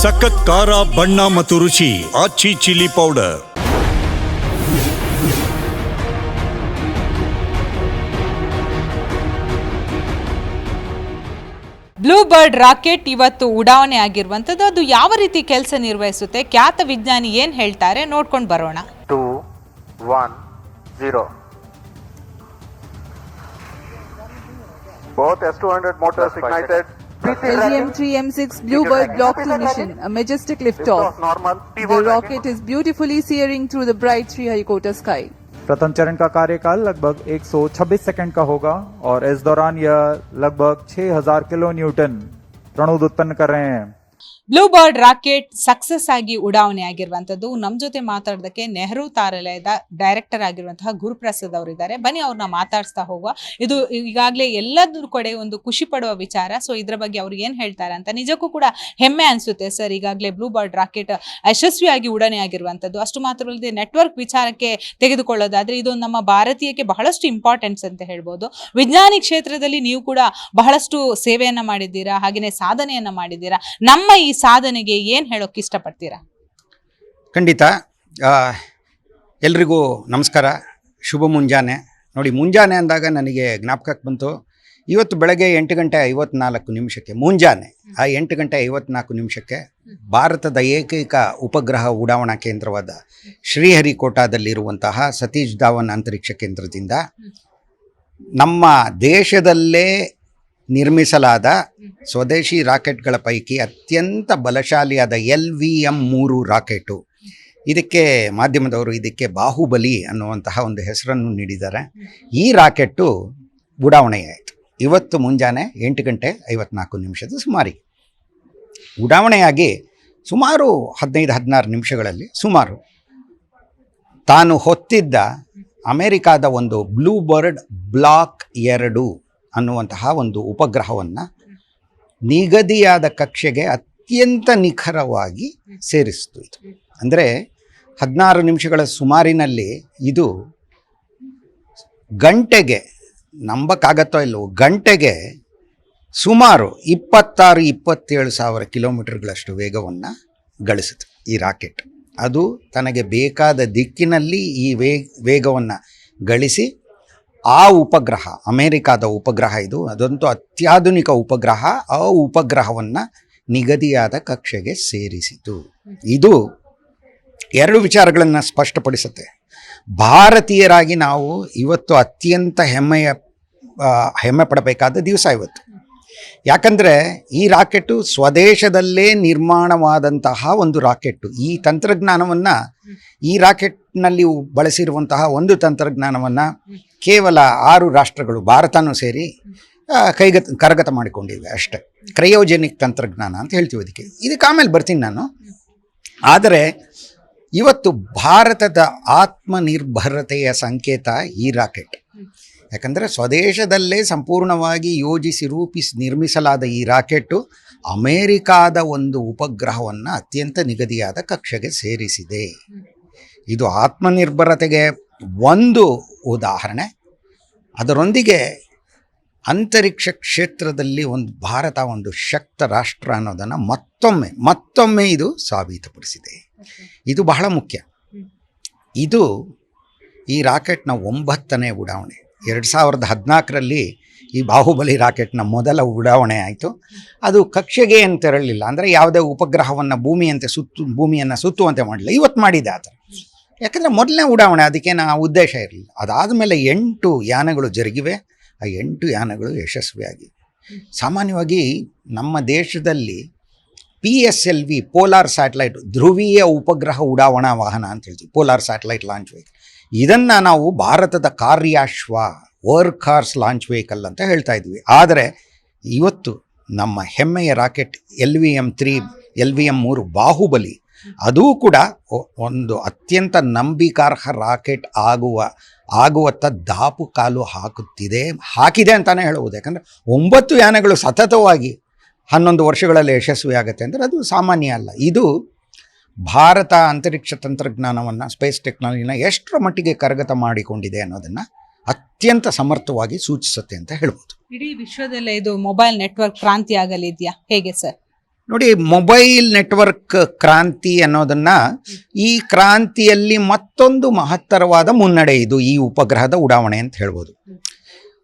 ಸಖತ್ ಖಾರ ಬಣ್ಣ ಮತ್ತು ರುಚಿ Aachi chilli powder. Blue Bird rocket ಇವತ್ತು ಉಡಾವಣೆ ಆಗಿರುವಂಥದ್ದು. ಅದು ಯಾವ ರೀತಿ ಕೆಲಸ ನಿರ್ವಹಿಸುತ್ತೆ, ಖ್ಯಾತ ವಿಜ್ಞಾನಿ ಏನು ಹೇಳ್ತಾರೆ ನೋಡ್ಕೊಂಡು ಬರೋಣ. 2, 1, 0. Both S-200 motors ignited. LGM-3 M6 Blue Bird Block 2 mission, a majestic liftoff. The rocket is beautifully searing through the bright Sriharikota sky. प्रथम चरण का कार्यकाल लगभग 126 सेकंड का होगा और इस दौरान यह लगभग 6000 किलो न्यूटन प्रणोद उत्पन्न कर रहे हैं. ಬ್ಲೂ ಬರ್ಡ್ ರಾಕೆಟ್ ಸಕ್ಸಸ್ ಆಗಿ ಉಡಾವಣೆ ಆಗಿರುವಂತದ್ದು. ನಮ್ಮ ಜೊತೆ ಮಾತಾಡೋದಕ್ಕೆ ನೆಹರು ತಾರಾಲಯದ ಡೈರೆಕ್ಟರ್ ಆಗಿರುವಂತಹ ಗುರುಪ್ರಸಾದ್ ಅವರು ಇದ್ದಾರೆ. ಬನ್ನಿ ಅವ್ರನ್ನ ಮಾತಾಡಿಸ್ತಾ ಹೋಗುವ. ಇದು ಈಗಾಗಲೇ ಎಲ್ಲದರ ಕಡೆ ಒಂದು ಖುಷಿ ಪಡುವ ವಿಚಾರ. ಸೊ ಇದ್ರ ಬಗ್ಗೆ ಅವ್ರು ಏನ್ ಹೇಳ್ತಾರೆ ಅಂತ ನಿಜಕ್ಕೂ ಕೂಡ ಹೆಮ್ಮೆ ಅನ್ಸುತ್ತೆ ಸರ್. ಈಗಾಗಲೇ ಬ್ಲೂ ಬರ್ಡ್ ರಾಕೆಟ್ ಯಶಸ್ವಿಯಾಗಿ ಉಡಾವಣೆ ಆಗಿರುವಂತದ್ದು. ಅಷ್ಟು ಮಾತ್ರ ಅಲ್ಲದೆ ನೆಟ್ವರ್ಕ್ ವಿಚಾರಕ್ಕೆ ತೆಗೆದುಕೊಳ್ಳೋದಾದ್ರೆ ಇದು ನಮ್ಮ ಭಾರತೀಯಕ್ಕೆ ಬಹಳಷ್ಟು ಇಂಪಾರ್ಟೆನ್ಸ್ ಅಂತ ಹೇಳ್ಬೋದು. ವಿಜ್ಞಾನಿ ಕ್ಷೇತ್ರದಲ್ಲಿ ನೀವು ಕೂಡ ಬಹಳಷ್ಟು ಸೇವೆಯನ್ನ ಮಾಡಿದ್ದೀರಾ, ಹಾಗೆಯೇ ಸಾಧನೆಯನ್ನ ಮಾಡಿದ್ದೀರಾ. ನಮ್ಮ ಈ ಸಾಧನೆಗೆ ಏನು ಹೇಳೋಕೆ ಇಷ್ಟಪಡ್ತೀರಾ? ಖಂಡಿತ. ಎಲ್ರಿಗೂ ನಮಸ್ಕಾರ, ಶುಭ ಮುಂಜಾನೆ. ನೋಡಿ, ಮುಂಜಾನೆ ಅಂದಾಗ ನನಗೆ ಜ್ಞಾಪಕಕ್ಕೆ ಬಂತು, ಇವತ್ತು ಬೆಳಗ್ಗೆ 8:54 ಮುಂಜಾನೆ 8:54 ಭಾರತದ ಏಕೈಕ ಉಪಗ್ರಹ ಉಡಾವಣಾ ಕೇಂದ್ರವಾದ ಶ್ರೀಹರಿಕೋಟಾದಲ್ಲಿರುವಂತಹ ಸತೀಶ್ ಧಾವನ್ ಅಂತರಿಕ್ಷ ಕೇಂದ್ರದಿಂದ ನಮ್ಮ ದೇಶದಲ್ಲೇ ನಿರ್ಮಿಸಲಾದ ಸ್ವದೇಶಿ ರಾಕೆಟ್ಗಳ ಪೈಕಿ ಅತ್ಯಂತ ಬಲಶಾಲಿಯಾದ LVM-3 ರಾಕೆಟು, ಇದಕ್ಕೆ ಮಾಧ್ಯಮದವರು ಇದಕ್ಕೆ ಬಾಹುಬಲಿ ಅನ್ನುವಂತಹ ಒಂದು ಹೆಸರನ್ನು ನೀಡಿದ್ದಾರೆ. ಈ ರಾಕೆಟ್ಟು ಉಡಾವಣೆಯಾಯಿತು ಇವತ್ತು ಮುಂಜಾನೆ 8:54 ಸುಮಾರಿಗೆ. ಉಡಾವಣೆಯಾಗಿ ಸುಮಾರು 15-16 ನಿಮಿಷಗಳಲ್ಲಿ ಸುಮಾರು ತಾನು ಹೊತ್ತಿದ್ದ ಅಮೆರಿಕಾದ ಒಂದು ಬ್ಲೂ ಬರ್ಡ್ ಬ್ಲಾಕ್ 2 ಅನ್ನುವಂತಹ ಒಂದು ಉಪಗ್ರಹವನ್ನು ನಿಗದಿಯಾದ ಕಕ್ಷೆಗೆ ಅತ್ಯಂತ ನಿಖರವಾಗಿ ಸೇರಿಸಿತು. ಇದು ಅಂದರೆ 16 ನಿಮಿಷಗಳ ಸುಮಾರಿನಲ್ಲಿ ಇದು ಗಂಟೆಗೆ, ನಂಬಕ್ಕಾಗತ್ತೋ ಇಲ್ಲವೋ, ಗಂಟೆಗೆ ಸುಮಾರು 26-27 ಸಾವಿರ ಕಿಲೋಮೀಟರ್ಗಳಷ್ಟು ವೇಗವನ್ನು ಗಳಿಸಿತು ಈ ರಾಕೆಟ್. ಅದು ತನಗೆ ಬೇಕಾದ ದಿಕ್ಕಿನಲ್ಲಿ ಈ ವೇಗವನ್ನು ಗಳಿಸಿ ಆ ಉಪಗ್ರಹ, ಅಮೇರಿಕಾದ ಉಪಗ್ರಹ ಇದು, ಅದಂತೂ ಅತ್ಯಾಧುನಿಕ ಉಪಗ್ರಹ, ಆ ಉಪಗ್ರಹವನ್ನು ನಿಗದಿಯಾದ ಕಕ್ಷೆಗೆ ಸೇರಿಸಿತು. ಇದು 2 ವಿಚಾರಗಳನ್ನು ಸ್ಪಷ್ಟಪಡಿಸುತ್ತೆ. ಭಾರತೀಯರಾಗಿ ನಾವು ಇವತ್ತು ಅತ್ಯಂತ ಹೆಮ್ಮೆ ಪಡಬೇಕಾದ ದಿವಸ ಇವತ್ತು. ಯಾಕಂದರೆ ಈ ರಾಕೆಟು ಸ್ವದೇಶದಲ್ಲೇ ನಿರ್ಮಾಣವಾದಂತಹ ಒಂದು ರಾಕೆಟ್ಟು. ಈ ತಂತ್ರಜ್ಞಾನವನ್ನು, ಈ ರಾಕೆಟ್ನಲ್ಲಿ ಬಳಸಿರುವಂತಹ ಒಂದು ತಂತ್ರಜ್ಞಾನವನ್ನು ಕೇವಲ 6 ರಾಷ್ಟ್ರಗಳು, ಭಾರತನೂ ಸೇರಿ ಕರಗತ ಮಾಡಿಕೊಂಡಿವೆ ಅಷ್ಟೇ. ಕ್ರಯೋಜೆನಿಕ್ ತಂತ್ರಜ್ಞಾನ ಅಂತ ಹೇಳ್ತೀವಿ ಇದಕ್ಕೆ ಆಮೇಲೆ ಬರ್ತೀನಿ ನಾನು. ಆದರೆ ಇವತ್ತು ಭಾರತದ ಆತ್ಮನಿರ್ಭರತೆಯ ಸಂಕೇತ ಈ ರಾಕೆಟ್. ಯಾಕಂದರೆ ಸ್ವದೇಶದಲ್ಲೇ ಸಂಪೂರ್ಣವಾಗಿ ಯೋಜಿಸಿ ರೂಪಿಸಿ ನಿರ್ಮಿಸಲಾದ ಈ ರಾಕೆಟ್ಟು ಅಮೇರಿಕಾದ ಒಂದು ಉಪಗ್ರಹವನ್ನು ಅತ್ಯಂತ ನಿಗದಿಯಾದ ಕಕ್ಷೆಗೆ ಸೇರಿಸಿದೆ. ಇದು ಆತ್ಮನಿರ್ಭರತೆಗೆ ಒಂದು ಉದಾಹರಣೆ. ಅದರೊಂದಿಗೆ ಅಂತರಿಕ್ಷ ಕ್ಷೇತ್ರದಲ್ಲಿ ಭಾರತ ಒಂದು ಶಕ್ತ ರಾಷ್ಟ್ರ ಅನ್ನೋದನ್ನು ಮತ್ತೊಮ್ಮೆ ಇದು ಸಾಬೀತುಪಡಿಸಿದೆ. ಇದು ಬಹಳ ಮುಖ್ಯ. ಇದು ಈ ರಾಕೆಟ್ನ 9ನೇ ಉಡಾವಣೆ. 2014ರಲ್ಲಿ ಈ ಬಾಹುಬಲಿ ರಾಕೆಟ್ನ ಮೊದಲ ಉಡಾವಣೆ ಆಯಿತು. ಅದು ಕಕ್ಷೆಗೆ ಏನು ತೆರಳಲಿಲ್ಲ, ಅಂದರೆ ಯಾವುದೇ ಉಪಗ್ರಹವನ್ನು ಭೂಮಿಯನ್ನು ಸುತ್ತುವಂತೆ ಮಾಡಲಿಲ್ಲ. ಇವತ್ತು ಮಾಡಿದೆ ಆ ಥರ. ಯಾಕಂದರೆ ಮೊದಲನೇ ಉಡಾವಣೆ, ಅದಕ್ಕೇನು ಉದ್ದೇಶ ಇರಲಿಲ್ಲ. ಅದಾದಮೇಲೆ 8 ಯಾನಗಳು ಜರುಗಿವೆ. ಆ 8 ಯಾನಗಳು ಯಶಸ್ವಿಯಾಗಿವೆ. ಸಾಮಾನ್ಯವಾಗಿ ನಮ್ಮ ದೇಶದಲ್ಲಿ PSLV, ಪೋಲಾರ್ ಸ್ಯಾಟಲೈಟ್, ಧ್ರುವೀಯ ಉಪಗ್ರಹ ಉಡಾವಣಾ ವಾಹನ ಅಂತ ಹೇಳ್ತೀವಿ, ಪೋಲಾರ್ ಸ್ಯಾಟಲೈಟ್ ಲಾಂಚ್ ವೆಹಿಕಲ್. ಇದನ್ನು ನಾವು ಭಾರತದ ಕಾರ್ಯಾಶ್ವ, ವರ್ಕ್ ಹಾರ್ಸ್ ಲಾಂಚ್ ವೆಹಿಕಲ್ ಅಂತ ಹೇಳ್ತಾ ಇದ್ವಿ. ಆದರೆ ಇವತ್ತು ನಮ್ಮ ಹೆಮ್ಮೆಯ ರಾಕೆಟ್ LVM-3 ಬಾಹುಬಲಿ, ಅದೂ ಕೂಡ ಒಂದು ಅತ್ಯಂತ ನಂಬಿಕಾರ್ಹ ರಾಕೆಟ್ ಆಗುವತ್ತ ದಾಪು ಕಾಲು ಹಾಕಿದೆ ಅಂತಲೇ ಹೇಳ್ಬೋದು. ಯಾಕಂದರೆ 9 ಯಾನಗಳು ಸತತವಾಗಿ 11 ವರ್ಷಗಳಲ್ಲಿ ಯಶಸ್ವಿ ಆಗುತ್ತೆ ಅಂದರೆ ಅದು ಸಾಮಾನ್ಯ ಅಲ್ಲ. ಇದು ಭಾರತ ಅಂತರಿಕ್ಷ ತಂತ್ರಜ್ಞಾನವನ್ನು, ಸ್ಪೇಸ್ ಟೆಕ್ನಾಲಜಿನ ಎಷ್ಟರ ಮಟ್ಟಿಗೆ ಕರಗತ ಮಾಡಿಕೊಂಡಿದೆ ಅನ್ನೋದನ್ನು ಅತ್ಯಂತ ಸಮರ್ಥವಾಗಿ ಸೂಚಿಸುತ್ತೆ ಅಂತ ಹೇಳ್ಬೋದು. ಇಡೀ ವಿಶ್ವದಲ್ಲೇ ಇದು ಮೊಬೈಲ್ ನೆಟ್ವರ್ಕ್ ಕ್ರಾಂತಿ ಆಗಲಿದೆಯಾ, ಹೇಗೆ ಸರ್? ನೋಡಿ, ಮೊಬೈಲ್ ನೆಟ್ವರ್ಕ್ ಕ್ರಾಂತಿ ಅನ್ನೋದನ್ನು, ಈ ಕ್ರಾಂತಿಯಲ್ಲಿ ಮತ್ತೊಂದು ಮಹತ್ತರವಾದ ಮುನ್ನಡೆ ಇದು ಈ ಉಪಗ್ರಹದ ಉಡಾವಣೆ ಅಂತ ಹೇಳ್ಬೋದು.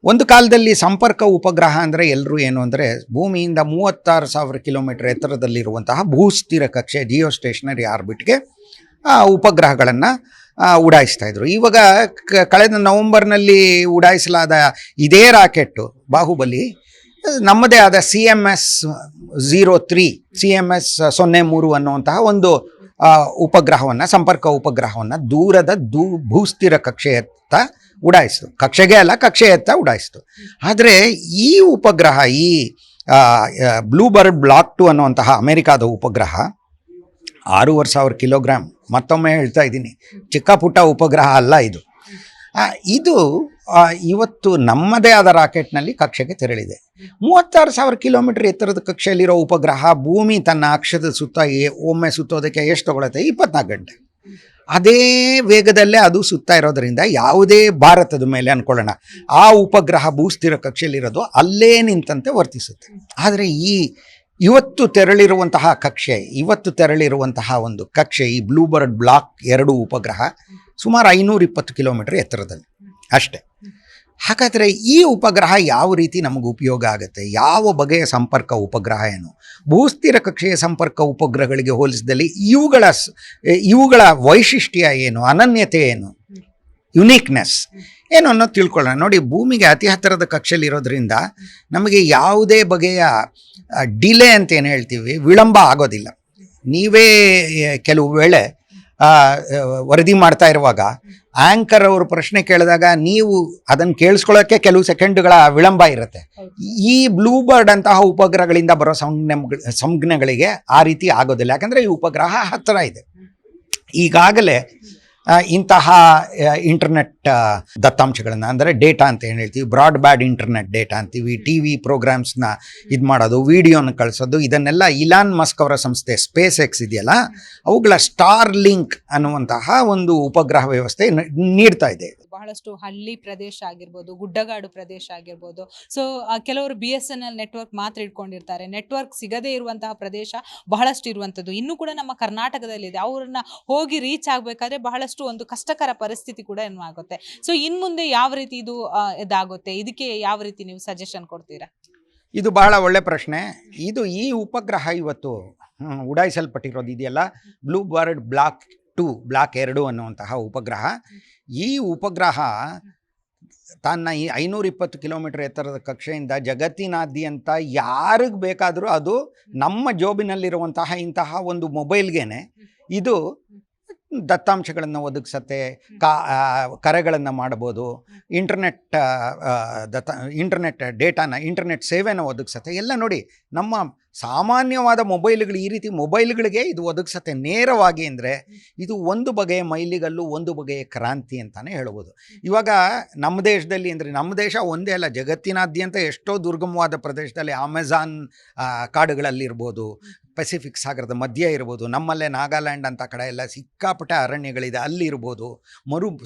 ಒಂದು ಕಾಲದಲ್ಲಿ ಸಂಪರ್ಕ ಉಪಗ್ರಹ ಅಂದರೆ ಎಲ್ಲರೂ ಏನು ಅಂದರೆ ಭೂಮಿಯಿಂದ 36,000 ಕಿಲೋಮೀಟರ್ ಎತ್ತರದಲ್ಲಿರುವಂತಹ ಭೂಸ್ಥಿರ ಕಕ್ಷೆ ಜಿಯೋ ಸ್ಟೇಷನರಿ ಆರ್ಬಿಟ್ಗೆ ಉಪಗ್ರಹಗಳನ್ನು ಉಡಾಯಿಸ್ತಾ ಇದ್ರು. ಇವಾಗ ಕಳೆದ ನವೆಂಬರ್ನಲ್ಲಿ ಉಡಾಯಿಸಲಾದ ಇದೇ ರಾಕೆಟ್ಟು ಬಾಹುಬಲಿ ನಮ್ಮದೇ ಆದ CMS-03 CMS-03 ಅನ್ನುವಂತಹ ಒಂದು ಉಪಗ್ರಹವನ್ನು, ಸಂಪರ್ಕ ಉಪಗ್ರಹವನ್ನು ದೂರದ ಭೂಸ್ಥಿರ ಕಕ್ಷೆಯತ್ತ ಉಡಾಯಿಸ್ತು. ಕಕ್ಷೆಗೆ ಅಲ್ಲ, ಕಕ್ಷೆಯತ್ತ ಉಡಾಯಿಸ್ತು. ಆದರೆ ಈ ಉಪಗ್ರಹ, ಈ ಬ್ಲೂಬರ್ಡ್ ಬ್ಲಾಕ್ 2 ಅನ್ನುವಂತಹ ಅಮೆರಿಕಾದ ಉಪಗ್ರಹ 6,500 ಕಿಲೋಗ್ರಾಮ್, ಮತ್ತೊಮ್ಮೆ ಹೇಳ್ತಾ ಇದ್ದೀನಿ, ಚಿಕ್ಕ ಪುಟ್ಟ ಉಪಗ್ರಹ ಅಲ್ಲ ಇದು. ಇದು ಇವತ್ತು ನಮ್ಮದೇ ಆದ ರಾಕೆಟ್ನಲ್ಲಿ ಕಕ್ಷೆಗೆ ತೆರಳಿದೆ. 36,000 ಕಿಲೋಮೀಟರ್ ಎತ್ತರದ ಕಕ್ಷೆಯಲ್ಲಿರೋ ಉಪಗ್ರಹ ಭೂಮಿ ತನ್ನ ಅಕ್ಷದ ಸುತ್ತ ಒಮ್ಮೆ ಸುತ್ತೋದಕ್ಕೆ ಎಷ್ಟು ತಗೊಳುತ್ತೆ? 24 ಗಂಟೆ. ಅದೇ ವೇಗದಲ್ಲೇ ಅದು ಸುತ್ತಾ ಇರೋದರಿಂದ ಯಾವುದೇ ಭಾರತದ ಮೇಲೆ ಅಂದ್ಕೊಳ್ಳೋಣ, ಆ ಉಪಗ್ರಹ ಭೂಸ್ಥಿರ ಕಕ್ಷೆಯಲ್ಲಿರೋದು ಅಲ್ಲೇ ನಿಂತಂತೆ ವರ್ತಿಸುತ್ತೆ. ಆದರೆ ಇವತ್ತು ತೆರಳಿರುವಂತಹ ಒಂದು ಕಕ್ಷೆ, ಈ ಬ್ಲೂಬರ್ಡ್ ಬ್ಲಾಕ್ 2 ಉಪಗ್ರಹ ಸುಮಾರು 520 ಕಿಲೋಮೀಟರ್ ಎತ್ತರದಲ್ಲಿ ಅಷ್ಟೇ. ಹಾಗಾದರೆ ಈ ಉಪಗ್ರಹ ಯಾವ ರೀತಿ ನಮಗೆ ಉಪಯೋಗ ಆಗುತ್ತೆ? ಯಾವ ಬಗೆಯ ಸಂಪರ್ಕ ಉಪಗ್ರಹ ಏನು? ಭೂಸ್ಥಿರ ಕಕ್ಷೆಯ ಸಂಪರ್ಕ ಉಪಗ್ರಹಗಳಿಗೆ ಹೋಲಿಸಿದಲ್ಲಿ ಇವುಗಳ ವೈಶಿಷ್ಟ್ಯ ಏನು, ಅನನ್ಯತೆ ಏನು, ಯುನೀಕ್ನೆಸ್ ಏನು ಅನ್ನೋದು ತಿಳ್ಕೊಳ್ಳೋಣ. ನೋಡಿ, ಭೂಮಿಗೆ ಅತಿ ಹತ್ತಿರದ ಕಕ್ಷೆಯಲ್ಲಿರೋದ್ರಿಂದ ನಮಗೆ ಯಾವುದೇ ಬಗೆಯ ಡಿಲೇ ಅಂತ ಏನು ಹೇಳ್ತೀವಿ, ವಿಳಂಬ ಆಗೋದಿಲ್ಲ. ನೀವೇ ಕೆಲವು ವೇಳೆ ವರದಿ ಮಾಡ್ತಾ ಇರುವಾಗ ಆ್ಯಂಕರ್ ಅವರು ಪ್ರಶ್ನೆ ಕೇಳಿದಾಗ ನೀವು ಅದನ್ನು ಕೇಳಿಸ್ಕೊಳ್ಳೋಕ್ಕೆ ಕೆಲವು ಸೆಕೆಂಡ್ಗಳ ವಿಳಂಬ ಇರುತ್ತೆ. ಈ ಬ್ಲೂಬರ್ಡ್ ಅಂತಹ ಉಪಗ್ರಹಗಳಿಂದ ಬರೋ ಸಂಜ್ಞೆಗಳಿಗೆ ಆ ರೀತಿ ಆಗೋದಿಲ್ಲ, ಯಾಕಂದರೆ ಈ ಉಪಗ್ರಹ ಹತ್ತಿರ ಇದೆ. ಈಗಾಗಲೇ ಇಂತಹ ಇಂಟರ್ನೆಟ್ ದತ್ತಾಂಶಗಳನ್ನು, ಅಂದರೆ ಡೇಟಾ ಅಂತ ಏನು ಹೇಳ್ತೀವಿ, ಬ್ರಾಡ್ಬ್ಯಾಂಡ್ ಇಂಟರ್ನೆಟ್ ಡೇಟಾ ಅಂತೀವಿ, ಟಿ ವಿ ಪ್ರೋಗ್ರಾಮ್ಸ್ನ ಇದು ಮಾಡೋದು, ವಿಡಿಯೋನ ಕಳಿಸೋದು, ಇದನ್ನೆಲ್ಲ ಇಲಾನ್ ಮಸ್ಕ್ ಅವರ ಸಂಸ್ಥೆ ಸ್ಪೇಸ್ ಎಕ್ಸ್ ಇದೆಯಲ್ಲ, ಅವುಗಳ ಸ್ಟಾರ್ ಲಿಂಕ್ ಅನ್ನುವಂತಹ ಒಂದು ಉಪಗ್ರಹ ವ್ಯವಸ್ಥೆ ನೀಡ್ತಾ ಇದೆ. ಬಹಳಷ್ಟು ಹಳ್ಳಿ ಪ್ರದೇಶ ಆಗಿರ್ಬೋದು, ಗುಡ್ಡಗಾಡು ಪ್ರದೇಶ ಆಗಿರ್ಬೋದು. ಸೊ ಕೆಲವರು BSNL ನೆಟ್ವರ್ಕ್ ಮಾತ್ರ ಇಟ್ಕೊಂಡಿರ್ತಾರೆ. ನೆಟ್ವರ್ಕ್ ಸಿಗದೇ ಇರುವಂತಹ ಪ್ರದೇಶ ಬಹಳಷ್ಟು ಇರುವಂಥದ್ದು ಇನ್ನೂ ಕೂಡ ನಮ್ಮ ಕರ್ನಾಟಕದಲ್ಲಿದೆ. ಅವ್ರನ್ನ ಹೋಗಿ ರೀಚ್ ಆಗಬೇಕಾದ್ರೆ ಬಹಳಷ್ಟು ಒಂದು ಕಷ್ಟಕರ ಪರಿಸ್ಥಿತಿ ಕೂಡ ಏನು ಆಗುತ್ತೆ. ಸೊ ಇನ್ನು ಮುಂದೆ ಯಾವ ರೀತಿ ಇದಾಗುತ್ತೆ, ಇದಕ್ಕೆ ಯಾವ ರೀತಿ ನೀವು ಸಜೆಷನ್ ಕೊಡ್ತೀರಾ? ಇದು ಬಹಳ ಒಳ್ಳೆ ಪ್ರಶ್ನೆ. ಈ ಉಪಗ್ರಹ ಇವತ್ತು ಉಡಾಯಿಸಲ್ಪಟ್ಟಿರೋದು ಇದೆಯಲ್ಲ, ಬ್ಲೂಬರ್ಡ್ ಬ್ಲಾಕ್ 2 ಅನ್ನುವಂತಹ ಉಪಗ್ರಹ. ಈ ಉಪಗ್ರಹ ತನ್ನ ಈ 520 ಕಿಲೋಮೀಟರ್ ಎತ್ತರದ ಕಕ್ಷೆಯಿಂದ ಜಗತ್ತಿನಾದ್ಯಂತ ಯಾರಿಗೆ ಬೇಕಾದರೂ, ಅದು ನಮ್ಮ ಜೋಬಿನಲ್ಲಿರುವಂತಹ ಇಂತಹ ಒಂದು ಮೊಬೈಲ್ಗೇನೆ ಇದು ದತ್ತಾಂಶಗಳನ್ನು ಒದಗಿಸತ್ತೆ, ಕರೆಗಳನ್ನು ಮಾಡ್ಬೋದು, ಇಂಟರ್ನೆಟ್ ಡೇಟಾನ, ಇಂಟರ್ನೆಟ್ ಸೇವೆನ ಒದಗಿಸತ್ತೆ. ಎಲ್ಲ ನೋಡಿ, ನಮ್ಮ ಸಾಮಾನ್ಯವಾದ ಮೊಬೈಲ್ಗಳು, ಈ ರೀತಿ ಮೊಬೈಲ್ಗಳಿಗೆ ಇದು ಒದಗಿಸತ್ತೆ ನೇರವಾಗಿ. ಅಂದರೆ ಇದು ಒಂದು ಬಗೆಯ ಮೈಲಿಗಲ್ಲು, ಒಂದು ಬಗೆಯ ಕ್ರಾಂತಿ ಅಂತಲೇ ಹೇಳ್ಬೋದು. ಇವಾಗ ನಮ್ಮ ದೇಶದಲ್ಲಿ, ಅಂದರೆ ನಮ್ಮ ದೇಶ ಒಂದೇ ಅಲ್ಲ, ಜಗತ್ತಿನಾದ್ಯಂತ ಎಷ್ಟೋ ದುರ್ಗಮವಾದ ಪ್ರದೇಶದಲ್ಲಿ, ಅಮೆಜಾನ್ ಕಾಡುಗಳಲ್ಲಿರ್ಬೋದು, ಪೆಸಿಫಿಕ್ ಸಾಗರದ ಮಧ್ಯ ಇರ್ಬೋದು, ನಮ್ಮಲ್ಲೇ ನಾಗಾಲ್ಯಾಂಡ್ ಅಂತ ಕಡೆ ಎಲ್ಲ ಸಿಕ್ಕಾಪಟ್ಟೆ ಅರಣ್ಯಗಳಿದೆ, ಅಲ್ಲಿರ್ಬೋದು,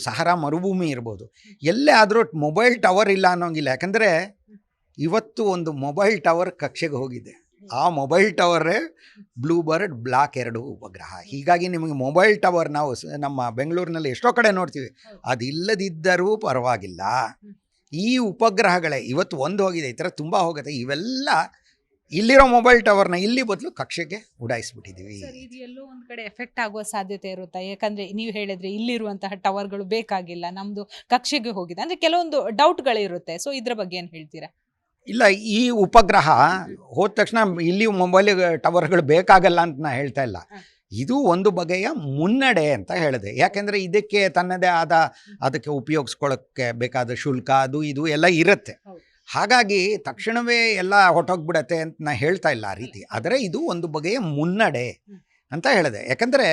ಸಹರಾ ಮರುಭೂಮಿ ಇರ್ಬೋದು. ಎಲ್ಲೇ ಆದರೂ ಮೊಬೈಲ್ ಟವರ್ ಇಲ್ಲ ಅನ್ನೋಂಗಿಲ್ಲ. ಯಾಕಂದರೆ ಇವತ್ತು ಒಂದು ಮೊಬೈಲ್ ಟವರ್ ಕಕ್ಷೆಗೆ ಹೋಗಿದೆ. ಆ ಮೊಬೈಲ್ ಟವರೇ ಬ್ಲೂಬರ್ಡ್ ಬ್ಲಾಕ್ 2 ಉಪಗ್ರಹ. ಹೀಗಾಗಿ ನಿಮಗೆ ಮೊಬೈಲ್ ಟವರ್ ನಾವು ನಮ್ಮ ಬೆಂಗಳೂರಿನಲ್ಲಿ ಎಷ್ಟೋ ಕಡೆ ನೋಡ್ತೀವಿ, ಅದಿಲ್ಲದಿದ್ದರೂ ಪರವಾಗಿಲ್ಲ. ಈ ಉಪಗ್ರಹಗಳೇ ಇವತ್ತು ಒಂದು ಹೋಗಿದೆ, ಈ ಥರ ತುಂಬ ಹೋಗುತ್ತೆ. ಇವೆಲ್ಲ ಇಲ್ಲಿರೋ ಮೊಬೈಲ್ ಟವರ್ನ ಇಲ್ಲಿ ಬದಲು ಕಕ್ಷೆಗೆ ಉಡಾಯಿಸ್ಬಿಟ್ಟಿದ್ದೀವಿ. ಇದು ಎಲ್ಲೋ ಒಂದು ಕಡೆ ಎಫೆಕ್ಟ್ ಆಗುವ ಸಾಧ್ಯತೆ ಇರುತ್ತೆ. ಯಾಕಂದ್ರೆ ನೀವು ಹೇಳಿದ್ರೆ ಇಲ್ಲಿರುವಂತಹ ಟವರ್ಗಳು ಬೇಕಾಗಿಲ್ಲ, ನಮ್ದು ಕಕ್ಷೆಗೆ ಹೋಗಿದೆ ಅಂದ್ರೆ ಕೆಲವೊಂದು ಡೌಟ್ಗಳಿರುತ್ತೆ. ಸೊ ಇದ್ರ ಬಗ್ಗೆ ಏನು ಹೇಳ್ತೀರಾ? ಇಲ್ಲ, ಈ ಉಪಗ್ರಹ ಹೋದ ತಕ್ಷಣ ಇಲ್ಲಿ ಮೊಬೈಲ್ ಟವರ್ಗಳು ಬೇಕಾಗಲ್ಲ ಅಂತ ನಾನು ಹೇಳ್ತಾ ಇಲ್ಲ. ಇದು ಒಂದು ಬಗೆಯ ಮುನ್ನಡೆ ಅಂತ ಹೇಳಿದೆ. ಯಾಕೆಂದರೆ ಇದಕ್ಕೆ ತನ್ನದೇ ಆದ, ಅದಕ್ಕೆ ಉಪಯೋಗಿಸ್ಕೊಳ್ಳೋಕ್ಕೆ ಬೇಕಾದ ಶುಲ್ಕ ಅದು ಇದು ಎಲ್ಲ ಇರುತ್ತೆ. ಹಾಗಾಗಿ ತಕ್ಷಣವೇ ಎಲ್ಲ ಹೊಟ್ಟೋಗ್ಬಿಡತ್ತೆ ಅಂತ ನಾನು ಹೇಳ್ತಾ ಇಲ್ಲ ಆ ರೀತಿ. ಆದರೆ ಇದು ಒಂದು ಬಗೆಯ ಮುನ್ನಡೆ ಅಂತ ಹೇಳಿದೆ. ಯಾಕಂದರೆ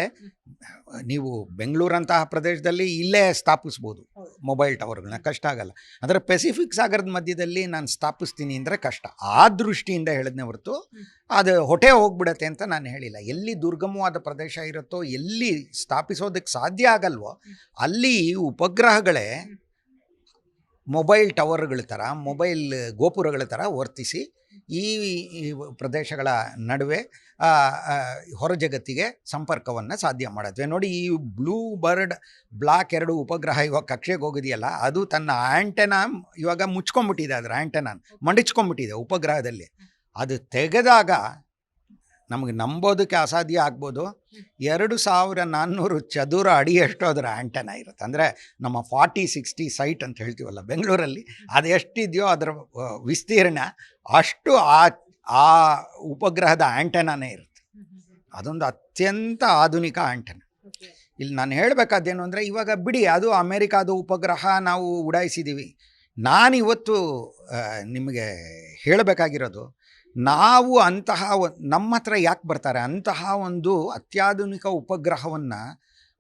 ನೀವು ಬೆಂಗಳೂರಂತಹ ಪ್ರದೇಶದಲ್ಲಿ ಇಲ್ಲೇ ಸ್ಥಾಪಿಸ್ಬೋದು ಮೊಬೈಲ್ ಟವರ್ಗಳನ್ನ, ಕಷ್ಟ ಆಗಲ್ಲ. ಆದರೆ ಪೆಸಿಫಿಕ್ ಸಾಗರದ ಮಧ್ಯದಲ್ಲಿ ನಾನು ಸ್ಥಾಪಿಸ್ತೀನಿ ಅಂದರೆ ಕಷ್ಟ. ಆ ದೃಷ್ಟಿಯಿಂದ ಹೇಳಿದ್ನೇ ಹೊರತು ಅದು ಹೊಟ್ಟೆ ಹೋಗ್ಬಿಡತ್ತೆ ಅಂತ ನಾನು ಹೇಳಿಲ್ಲ. ಎಲ್ಲಿ ದುರ್ಗಮವಾದ ಪ್ರದೇಶ ಇರುತ್ತೋ, ಎಲ್ಲಿ ಸ್ಥಾಪಿಸೋದಕ್ಕೆ ಸಾಧ್ಯ ಆಗಲ್ವೋ ಅಲ್ಲಿ ಉಪಗ್ರಹಗಳೇ ಮೊಬೈಲ್ ಟವರ್ಗಳ ಥರ, ಮೊಬೈಲ್ ಗೋಪುರಗಳ ಥರ ವರ್ತಿಸಿ ಈ ಪ್ರದೇಶಗಳ ನಡುವೆ ಹೊರ ಜಗತ್ತಿಗೆ ಸಂಪರ್ಕವನ್ನು ಸಾಧ್ಯ ಮಾಡಿದ್ವಿ. ನೋಡಿ, ಈ ಬ್ಲೂ ಬರ್ಡ್ ಬ್ಲಾಕ್ 2 ಉಪಗ್ರಹ ಇವಾಗ ಕಕ್ಷೆಗೆ ಹೋಗಿದೆಯಲ್ಲ, ಅದು ತನ್ನ ಆ್ಯಂಟೆನಾ ಇವಾಗ ಮುಚ್ಕೊಂಡ್ಬಿಟ್ಟಿದೆ, ಅದರ ಆ್ಯಂಟೆನಾ ಮಡಿಚ್ಕೊಂಡ್ಬಿಟ್ಟಿದೆ ಉಪಗ್ರಹದಲ್ಲಿ. ಅದು ತೆಗೆದಾಗ ನಮಗೆ ನಂಬೋದಕ್ಕೆ ಅಸಾಧ್ಯ ಆಗ್ಬೋದು, 2400 ಚದುರ ಅಡಿಯಷ್ಟು ಅದರ ಆ್ಯಂಟೆನಾ ಇರುತ್ತೆ. ಅಂದರೆ ನಮ್ಮ 40-60 ಸೈಟ್ ಅಂತ ಹೇಳ್ತೀವಲ್ಲ ಬೆಂಗಳೂರಲ್ಲಿ, ಅದು ಎಷ್ಟಿದೆಯೋ ಅದರ ವಿಸ್ತೀರ್ಣ ಅಷ್ಟು ಆ ಉಪಗ್ರಹದ ಆ್ಯಂಟೆನಾನೇ ಇರುತ್ತೆ. ಅದೊಂದು ಅತ್ಯಂತ ಆಧುನಿಕ ಆ್ಯಂಟೆನಾ. ಇಲ್ಲಿ ನಾನು ಹೇಳಬೇಕಾದ್ದೇನು ಅಂದರೆ, ಇವಾಗ ಬಿಡಿ ಅದು ಅಮೇರಿಕಾದ ಉಪಗ್ರಹ ನಾವು ಉಡಾಯಿಸಿದ್ದೀವಿ. ನಾನಿವತ್ತು ನಿಮಗೆ ಹೇಳಬೇಕಾಗಿರೋದು, ನಾವು ಅಂತಹ ನಮ್ಮ ಹತ್ರ ಯಾಕೆ ಬರ್ತಾರೆ ಅಂತಹ ಒಂದು ಅತ್ಯಾಧುನಿಕ ಉಪಗ್ರಹವನ್ನು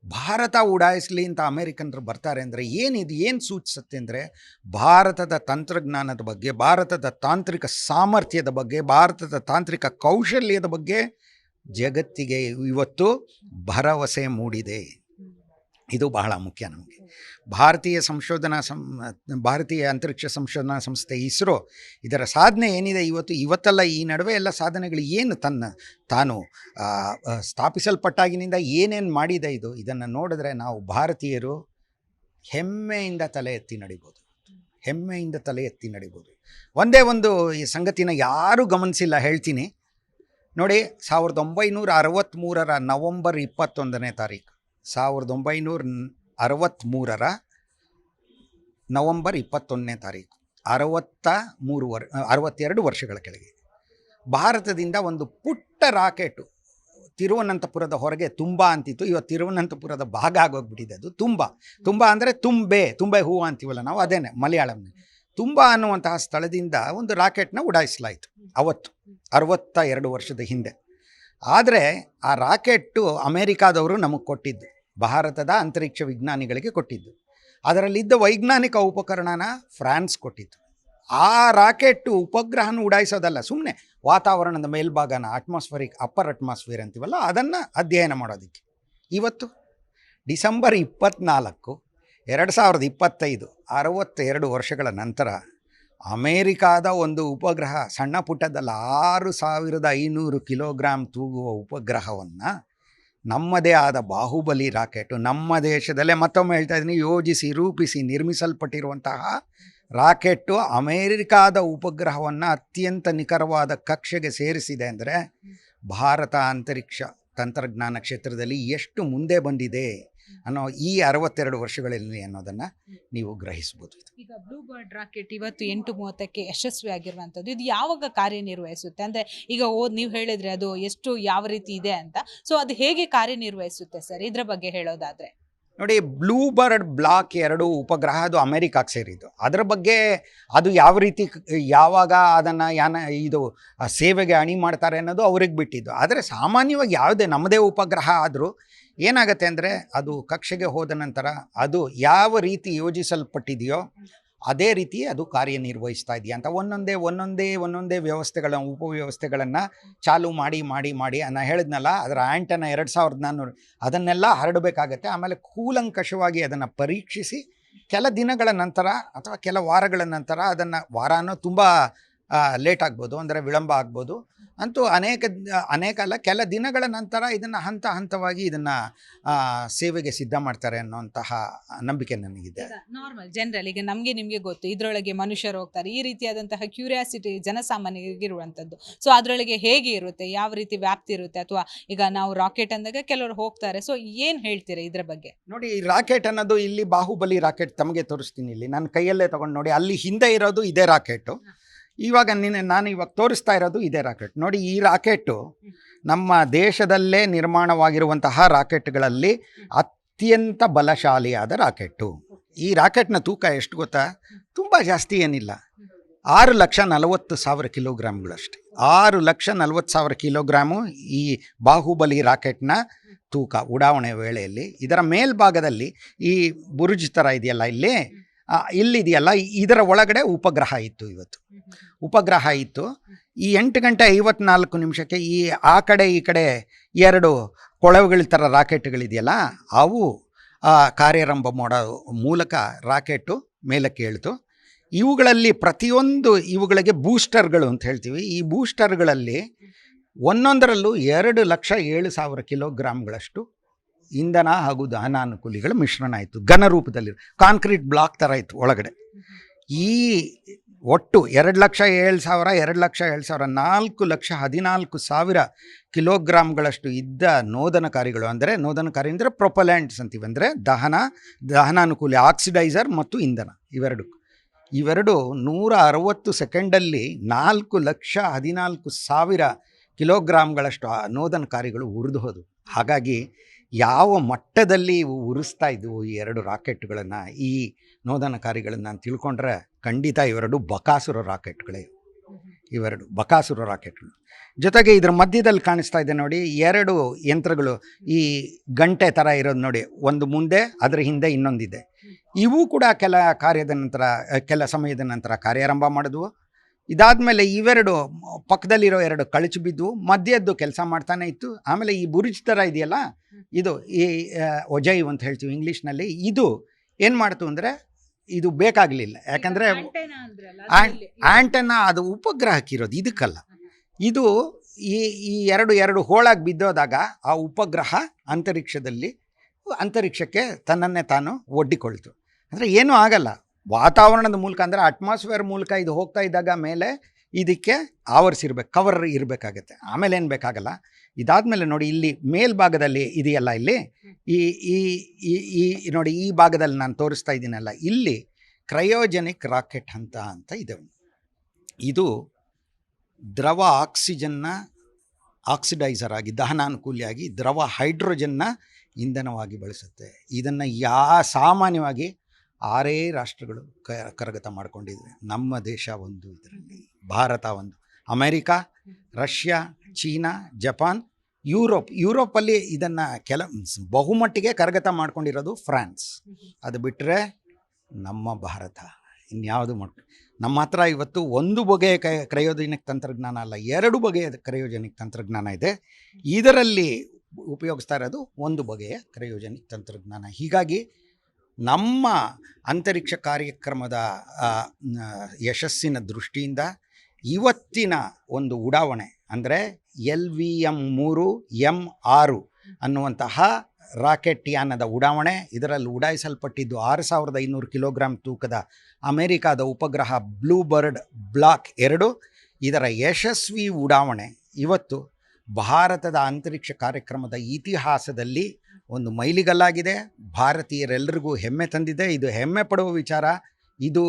ಭಾರತ ಉಡಾಯಿಸಲಿ ಅಂತ ಅಮೇರಿಕನ್ರು ಬರ್ತಾರೆ ಅಂದರೆ ಏನು ಸೂಚಿಸುತ್ತೆ ಅಂದರೆ, ಭಾರತದ ತಂತ್ರಜ್ಞಾನದ ಬಗ್ಗೆ, ಭಾರತದ ತಾಂತ್ರಿಕ ಸಾಮರ್ಥ್ಯದ ಬಗ್ಗೆ, ಭಾರತದ ತಾಂತ್ರಿಕ ಕೌಶಲ್ಯದ ಬಗ್ಗೆ ಜಗತ್ತಿಗೆ ಇವತ್ತು ಭರವಸೆ ಮೂಡಿದೆ. ಇದು ಬಹಳ ಮುಖ್ಯ ನಮಗೆ. ಭಾರತೀಯ ಅಂತರಿಕ್ಷ ಸಂಶೋಧನಾ ಸಂಸ್ಥೆ ಇಸ್ರೋ, ಇದರ ಸಾಧನೆ ಏನಿದೆ ಇವತ್ತಲ್ಲ, ಈ ನಡುವೆ ಎಲ್ಲ ಸಾಧನೆಗಳು ಏನು ತಾನು ಸ್ಥಾಪಿಸಲ್ಪಟ್ಟಾಗಿನಿಂದ ಏನೇನು ಮಾಡಿದೆ ಇದನ್ನು ನೋಡಿದ್ರೆ ನಾವು ಭಾರತೀಯರು ಹೆಮ್ಮೆಯಿಂದ ತಲೆ ಎತ್ತಿ ನಡಿಬೋದು. ಒಂದೇ ಒಂದು ಈ ಸಂಗತಿನ ಯಾರೂ ಗಮನಿಸಿಲ್ಲ, ಹೇಳ್ತೀನಿ ನೋಡಿ. 1963 ನವಂಬರ್ 21ನೇ ತಾರೀಕು, 1963 ನವಂಬರ್ 21ನೇ ತಾರೀಕು, 62 ವರ್ಷಗಳ ಕೆಳಗೆ ಭಾರತದಿಂದ ಒಂದು ಪುಟ್ಟ ರಾಕೆಟು ತಿರುವನಂತಪುರದ ಹೊರಗೆ ತುಂಬಾ ಅಂತಿತ್ತು. ಇವತ್ತು ತಿರುವನಂತಪುರದ ಭಾಗ ಆಗೋಗ್ಬಿಟ್ಟಿದೆ. ಅದು ತುಂಬಾ ಅಂದರೆ ತುಂಬೆ ಹೂವು ಅಂತೀವಲ್ಲ ನಾವು, ಅದೇನೆ ಮಲಯಾಳಂನಲ್ಲಿ. ತುಂಬಾ ಅನ್ನುವಂತಹ ಸ್ಥಳದಿಂದ ಒಂದು ರಾಕೆಟ್ನ ಉಡಾಯಿಸಲಾಯಿತು ಅವತ್ತು, 62 ವರ್ಷದ ಹಿಂದೆ. ಆದರೆ ಆ ರಾಕೆಟ್ಟು ಅಮೇರಿಕಾದವರು ನಮಗೆ ಕೊಟ್ಟಿದ್ದು, ಭಾರತದ ಅಂತರಿಕ್ಷ ವಿಜ್ಞಾನಿಗಳಿಗೆ ಕೊಟ್ಟಿದ್ದು. ಅದರಲ್ಲಿದ್ದ ವೈಜ್ಞಾನಿಕ ಉಪಕರಣನ ಫ್ರಾನ್ಸ್ ಕೊಟ್ಟಿತ್ತು. ಆ ರಾಕೆಟ್ಟು ಉಪಗ್ರಹನ ಉಡಾಯಿಸೋದಲ್ಲ, ಸುಮ್ಮನೆ ವಾತಾವರಣದ ಮೇಲ್ಭಾಗನ ಅಪ್ಪರ್ ಅಟ್ಮಾಸ್ಫಿಯರ್ ಅಂತೀವಲ್ಲ, ಅದನ್ನು ಅಧ್ಯಯನ ಮಾಡೋದಕ್ಕೆ. ಇವತ್ತು ಡಿಸೆಂಬರ್ 24, 2025, 62 ವರ್ಷಗಳ ನಂತರ ಅಮೇರಿಕಾದ ಒಂದು ಉಪಗ್ರಹ, ಸಣ್ಣ ಪುಟ್ಟದಲ್ಲ, 6500 ಕಿಲೋಗ್ರಾಮ್ ತೂಗುವ ಉಪಗ್ರಹವನ್ನು ನಮ್ಮದೇ ಆದ ಬಾಹುಬಲಿ ರಾಕೆಟು, ನಮ್ಮ ದೇಶದಲ್ಲೇ, ಮತ್ತೊಮ್ಮೆ ಹೇಳ್ತಾ ಇದ್ದೀನಿ, ಯೋಜಿಸಿ ರೂಪಿಸಿ ನಿರ್ಮಿಸಲ್ಪಟ್ಟಿರುವಂತಹ ರಾಕೆಟ್ಟು ಅಮೇರಿಕಾದ ಉಪಗ್ರಹವನ್ನು ಅತ್ಯಂತ ನಿಖರವಾದ ಕಕ್ಷೆಗೆ ಸೇರಿಸಿದೆ ಅಂದರೆ ಭಾರತ ಅಂತರಿಕ್ಷ ತಂತ್ರಜ್ಞಾನ ಕ್ಷೇತ್ರದಲ್ಲಿ ಎಷ್ಟು ಮುಂದೆ ಬಂದಿದೆ ಅನ್ನೋ ಈ 62 ವರ್ಷಗಳಲ್ಲಿ ಅನ್ನೋದನ್ನು ನೀವು ಗ್ರಹಿಸ್ಬೋದು. ಈಗ ಬ್ಲೂ ಬರ್ಡ್ ರಾಕೆಟ್ ಇವತ್ತು 8:30ಕ್ಕೆ ಯಶಸ್ವಿ ಆಗಿರುವಂಥದ್ದು, ಇದು ಯಾವಾಗ ಕಾರ್ಯನಿರ್ವಹಿಸುತ್ತೆ? ಅಂದರೆ ಈಗ ನೀವು ಹೇಳಿದ್ರೆ ಅದು ಯಾವ ರೀತಿ ಇದೆ ಅಂತ, ಸೊ ಅದು ಹೇಗೆ ಕಾರ್ಯನಿರ್ವಹಿಸುತ್ತೆ ಸರ್, ಇದ್ರ ಬಗ್ಗೆ ಹೇಳೋದಾದರೆ? ನೋಡಿ, ಬ್ಲೂ ಬರ್ಡ್ ಬ್ಲಾಕ್ 2 ಉಪಗ್ರಹ ಅದು ಅಮೇರಿಕಾಕ್ಕೆ ಸೇರಿದ್ದು. ಅದರ ಬಗ್ಗೆ ಅದು ಯಾವ ರೀತಿ ಯಾವಾಗ ಅದನ್ನು ಸೇವೆಗೆ ಅಣಿ ಮಾಡ್ತಾರೆ ಅನ್ನೋದು ಅವ್ರಿಗೆ ಬಿಟ್ಟಿದ್ದು. ಆದರೆ ಸಾಮಾನ್ಯವಾಗಿ ಯಾವುದೇ ನಮ್ಮದೇ ಉಪಗ್ರಹ ಆದರೂ ಏನಾಗುತ್ತೆ ಅಂದರೆ, ಅದು ಕಕ್ಷೆಗೆ ಹೋದ ನಂತರ ಅದು ಯಾವ ರೀತಿ ಯೋಜಿಸಲ್ಪಟ್ಟಿದೆಯೋ ಅದೇ ರೀತಿ ಅದು ಕಾರ್ಯನಿರ್ವಹಿಸ್ತಾ ಇದೆಯಾ ಅಂತ ಒಂದೊಂದೇ ಉಪವ್ಯವಸ್ಥೆಗಳನ್ನು ಚಾಲು ಮಾಡಿ ನಾನು ಹೇಳಿದ್ನಲ್ಲ, ಅದರ ಆ್ಯಂಟೆನಾ 2400 ಅದನ್ನೆಲ್ಲ ಹರಡಬೇಕಾಗತ್ತೆ. ಆಮೇಲೆ ಕೂಲಂಕಷವಾಗಿ ಅದನ್ನು ಪರೀಕ್ಷಿಸಿ ಕೆಲ ದಿನಗಳ ನಂತರ ಅಥವಾ ಕೆಲ ವಾರಗಳ ನಂತರ, ವಾರ ಅನ್ನೋ ತುಂಬ ಲೇಟ್ ಆಗ್ಬೋದು, ಅಂದರೆ ವಿಳಂಬ ಆಗ್ಬೋದು, ಅಂತೂ ಅನೇಕ ಅಲ್ಲ ಕೆಲ ದಿನಗಳ ನಂತರ ಇದನ್ನು ಹಂತವಾಗಿ ಇದನ್ನು ಸೇವೆಗೆ ಸಿದ್ಧ ಮಾಡ್ತಾರೆ ಅನ್ನೋಂತಹ ನಂಬಿಕೆ ನನಗಿದೆ. ನಾರ್ಮಲ್ ಜನರಲ್ ಈಗ ನಿಮಗೆ ಗೊತ್ತು, ಇದರೊಳಗೆ ಮನುಷ್ಯರು ಹೋಗ್ತಾರೆ, ಈ ರೀತಿಯಾದಂತಹ ಕ್ಯೂರಿಯಾಸಿಟಿ ಜನಸಾಮಾನ್ಯರಿಗಿರುವಂಥದ್ದು. ಸೊ ಅದರೊಳಗೆ ಹೇಗೆ ಇರುತ್ತೆ, ಯಾವ ರೀತಿ ವ್ಯಾಪ್ತಿ ಇರುತ್ತೆ, ಅಥವಾ ಈಗ ನಾವು ರಾಕೆಟ್ ಅಂದಾಗ ಕೆಲವರು ಹೋಗ್ತಾರೆ, ಸೊ ಏನು ಹೇಳ್ತೀರಾ ಇದ್ರ ಬಗ್ಗೆ? ನೋಡಿ, ಈ ರಾಕೆಟ್ ಅನ್ನೋದು ಇಲ್ಲಿ ಬಾಹುಬಲಿ ರಾಕೆಟ್ ತಮಗೆ ತೋರಿಸ್ತೀನಿ, ಇಲ್ಲಿ ನನ್ನ ಕೈಯಲ್ಲೇ ತೊಗೊಂಡು ನೋಡಿ, ಅಲ್ಲಿ ಹಿಂದೆ ಇರೋದು ಇದೇ ರಾಕೆಟು, ನಾನು ಇವಾಗ ತೋರಿಸ್ತಾ ಇರೋದು ಇದೇ ರಾಕೆಟ್. ನೋಡಿ, ಈ ರಾಕೆಟು ನಮ್ಮ ದೇಶದಲ್ಲೇ ನಿರ್ಮಾಣವಾಗಿರುವಂತಹ ರಾಕೆಟ್ಗಳಲ್ಲಿ ಅತ್ಯಂತ ಬಲಶಾಲಿಯಾದ ರಾಕೆಟ್ಟು. ಈ ರಾಕೆಟ್ನ ತೂಕ ಎಷ್ಟು ಗೊತ್ತಾ? ತುಂಬ ಜಾಸ್ತಿ ಏನಿಲ್ಲ, 6,40,000 ಕಿಲೋಗ್ರಾಮ್ಗಳಷ್ಟೇ. 6,40,000 ಕಿಲೋಗ್ರಾಮು ಈ ಬಾಹುಬಲಿ ರಾಕೆಟ್ನ ತೂಕ ಉಡಾವಣೆ ವೇಳೆಯಲ್ಲಿ. ಇದರ ಮೇಲ್ಭಾಗದಲ್ಲಿ ಈ ಬುರುಜ್ ಥರ ಇದೆಯಲ್ಲ, ಇಲ್ಲಿದೆಯಲ್ಲ, ಇದರ ಒಳಗಡೆ ಉಪಗ್ರಹ ಇತ್ತು. ಈ 8:54 ಆ ಕಡೆ ಈ ಕಡೆ 2 ಕೊಳವೆಗಳ ಥರ ರಾಕೆಟ್ಗಳಿದೆಯಲ್ಲ, ಅವು ಕಾರ್ಯಾರಂಭ ಮಾಡೋ ಮೂಲಕ ರಾಕೆಟು ಮೇಲಕ್ಕೆ ಏಳ್ತು. ಇವುಗಳಲ್ಲಿ ಪ್ರತಿಯೊಂದು ಇವುಗಳಿಗೆ ಬೂಸ್ಟರ್ಗಳು ಅಂತ ಹೇಳ್ತೀವಿ. ಈ ಬೂಸ್ಟರ್ಗಳಲ್ಲಿ ಒಂದೊಂದರಲ್ಲೂ 2,07,000 ಕಿಲೋಗ್ರಾಮ್ಗಳಷ್ಟು ಇಂಧನ ಹಾಗೂ ದಹನಾನುಕೂಲಿಗಳ ಮಿಶ್ರಣ ಆಯಿತು. ಘನ ರೂಪದಲ್ಲಿ ಕಾಂಕ್ರೀಟ್ ಬ್ಲಾಕ್ ಥರ ಇತ್ತು ಒಳಗಡೆ. ಈ ಒಟ್ಟು 2,07,000 4,14,000 ಕಿಲೋಗ್ರಾಮ್ಗಳಷ್ಟು ಇದ್ದ ನೋದನಕಾರಿಗಳು, ಅಂದರೆ ನೋದನಕಾರಿ ಅಂದರೆ ಪ್ರೊಪಲ್ಯಾಂಟ್ಸ್ ಅಂತೀವಿ, ಅಂದರೆ ದಹನಾನುಕೂಲಿ ಆಕ್ಸಿಡೈಸರ್ ಮತ್ತು ಇಂಧನ ಇವೆರಡು 160 ಸೆಕೆಂಡಲ್ಲಿ 4,14,000 ಕಿಲೋಗ್ರಾಮ್ಗಳಷ್ಟು ಆ ನೋದನಕಾರಿಗಳು ಉರಿದು ಹೋದವು. ಹಾಗಾಗಿ ಯಾವ ಮಟ್ಟದಲ್ಲಿ ಇವು ಉರಿಸ್ತಾ ಇದ್ದವು ಈ 2 ರಾಕೆಟ್ಗಳನ್ನು, ಈ ನೋದನಕಾರಿಗಳನ್ನು ಅಂತ ತಿಳ್ಕೊಂಡ್ರೆ ಖಂಡಿತ ಇವೆರಡು ಬಕಾಸುರ ರಾಕೆಟ್ಗಳೇ. ಇವೆರಡು ಬಕಾಸುರ ರಾಕೆಟ್ಗಳು. ಜೊತೆಗೆ ಇದರ ಮಧ್ಯದಲ್ಲಿ ಕಾಣಿಸ್ತಾ ಇದೆ ನೋಡಿ 2 ಯಂತ್ರಗಳು, ಈ ಗಂಟೆ ಥರ ಇರೋದು ನೋಡಿ, ಒಂದು ಮುಂದೆ ಅದರ ಹಿಂದೆ ಇನ್ನೊಂದಿದೆ. ಇವು ಕೂಡ ಕೆಲ ಸಮಯದ ನಂತರ ಕಾರ್ಯಾರಂಭ ಮಾಡಿದ್ವು. ಇದಾದಮೇಲೆ ಇವೆರಡು ಪಕ್ಕದಲ್ಲಿರೋ 2 ಕಳಚಿ ಬಿದ್ದು ಮಧ್ಯದ್ದು ಕೆಲಸ ಮಾಡ್ತಾನೆ ಇತ್ತು. ಆಮೇಲೆ ಈ ಬುರುಜ್ ಥರ ಇದೆಯಲ್ಲ, ಇದು ಈ ಒಜೈವ್ ಅಂತ ಹೇಳ್ತೀವಿ ಇಂಗ್ಲೀಷ್ನಲ್ಲಿ, ಇದು ಏನು ಮಾಡ್ತು ಅಂದರೆ ಇದು ಬೇಕಾಗಲಿಲ್ಲ. ಯಾಕಂದರೆ ಆ್ಯಂಟೆನಾ ಅದು ಉಪಗ್ರಹಕ್ಕಿರೋದು, ಇದಕ್ಕಲ್ಲ. ಇದು ಈ ಎರಡು ಹೋಳಾಗಿ ಬಿದ್ದೋದಾಗ ಆ ಉಪಗ್ರಹ ಅಂತರಿಕ್ಷಕ್ಕೆ ತನ್ನನ್ನೇ ತಾನು ಒಡ್ಡಿಕೊಳ್ತು. ಅಂದರೆ ಏನೂ ಆಗಲ್ಲ, ವಾತಾವರಣದ ಮೂಲಕ, ಅಂದರೆ ಅಟ್ಮಾಸ್ಫಿಯರ್ ಮೂಲಕ ಇದು ಹೋಗ್ತಾ ಇದ್ದಾಗ ಮೇಲೆ ಇದಕ್ಕೆ ಕವರ್ ಇರಬೇಕಾಗತ್ತೆ. ಆಮೇಲೆ ಏನು ಬೇಕಾಗಲ್ಲ. ಇದಾದಮೇಲೆ ನೋಡಿ ಇಲ್ಲಿ ಮೇಲ್ಭಾಗದಲ್ಲಿ ಇದೆಯಲ್ಲ, ಇಲ್ಲಿ ಈ ನೋಡಿ ಈ ಭಾಗದಲ್ಲಿ ನಾನು ತೋರಿಸ್ತಾ ಇದ್ದೀನಲ್ಲ, ಇಲ್ಲಿ ಕ್ರಯೋಜೆನಿಕ್ ರಾಕೆಟ್ ಅಂತ ಇದೆ. ಇದು ದ್ರವ ಆಕ್ಸಿಜನ್ನ ಆಕ್ಸಿಡೈಸರ್ ಆಗಿ, ದಹನಾನುಕೂಲಿಯಾಗಿ ದ್ರವ ಹೈಡ್ರೋಜನ್ನ ಇಂಧನವಾಗಿ ಬಳಸುತ್ತೆ. ಇದನ್ನು ಸಾಮಾನ್ಯವಾಗಿ 6 ರಾಷ್ಟ್ರಗಳು ಕರಗತ ಮಾಡಿಕೊಂಡಿದ್ವಿ. ನಮ್ಮ ದೇಶ ಒಂದು, ಇದರಲ್ಲಿ ಭಾರತ ಒಂದು, ಅಮೇರಿಕಾ, ರಷ್ಯಾ, ಚೀನಾ, ಜಪಾನ್, ಯುರೋಪಲ್ಲಿ ಇದನ್ನು ಬಹುಮಟ್ಟಿಗೆ ಕರಗತ ಮಾಡ್ಕೊಂಡಿರೋದು ಫ್ರಾನ್ಸ್. ಅದು ಬಿಟ್ಟರೆ ನಮ್ಮ ಭಾರತ ಇನ್ಯಾವುದು ನಮ್ಮ ಹತ್ರ ಇವತ್ತು ಒಂದು ಬಗೆಯ ಕ್ರಯೋಜೆನಿಕ್ ತಂತ್ರಜ್ಞಾನ ಅಲ್ಲ, 2 ಬಗೆಯ ಕ್ರಯೋಜೆನಿಕ್ ತಂತ್ರಜ್ಞಾನ ಇದೆ. ಇದರಲ್ಲಿ ಉಪಯೋಗಿಸ್ತಾ ಇರೋದು ಒಂದು ಬಗೆಯ ಕ್ರಯೋಜೆನಿಕ್ ತಂತ್ರಜ್ಞಾನ. ಹೀಗಾಗಿ ನಮ್ಮ ಅಂತರಿಕ್ಷ ಕಾರ್ಯಕ್ರಮದ ಯಶಸ್ಸಿನ ದೃಷ್ಟಿಯಿಂದ ಇವತ್ತಿನ ಒಂದು ಉಡಾವಣೆ, ಅಂದರೆ LVM-3M6 ಅನ್ನುವಂತಹ ರಾಕೆಟ್ ಯಾನದ ಉಡಾವಣೆ, ಇದರಲ್ಲಿ ಉಡಾಯಿಸಲ್ಪಟ್ಟಿದ್ದು 6,500 ಕಿಲೋಗ್ರಾಮ್ ತೂಕದ ಅಮೆರಿಕಾದ ಉಪಗ್ರಹ ಬ್ಲೂಬರ್ಡ್ ಬ್ಲಾಕ್ 2. ಇದರ ಯಶಸ್ವಿ ಉಡಾವಣೆ ಇವತ್ತು ಭಾರತದ ಅಂತರಿಕ್ಷ ಕಾರ್ಯಕ್ರಮದ ಇತಿಹಾಸದಲ್ಲಿ ಒಂದು ಮೈಲಿಗಲ್ಲಾಗಿದೆ. ಭಾರತೀಯರೆಲ್ಲರಿಗೂ ಹೆಮ್ಮೆ ತಂದಿದೆ. ಇದು ಹೆಮ್ಮೆ ಪಡುವ ವಿಚಾರ. ಇದು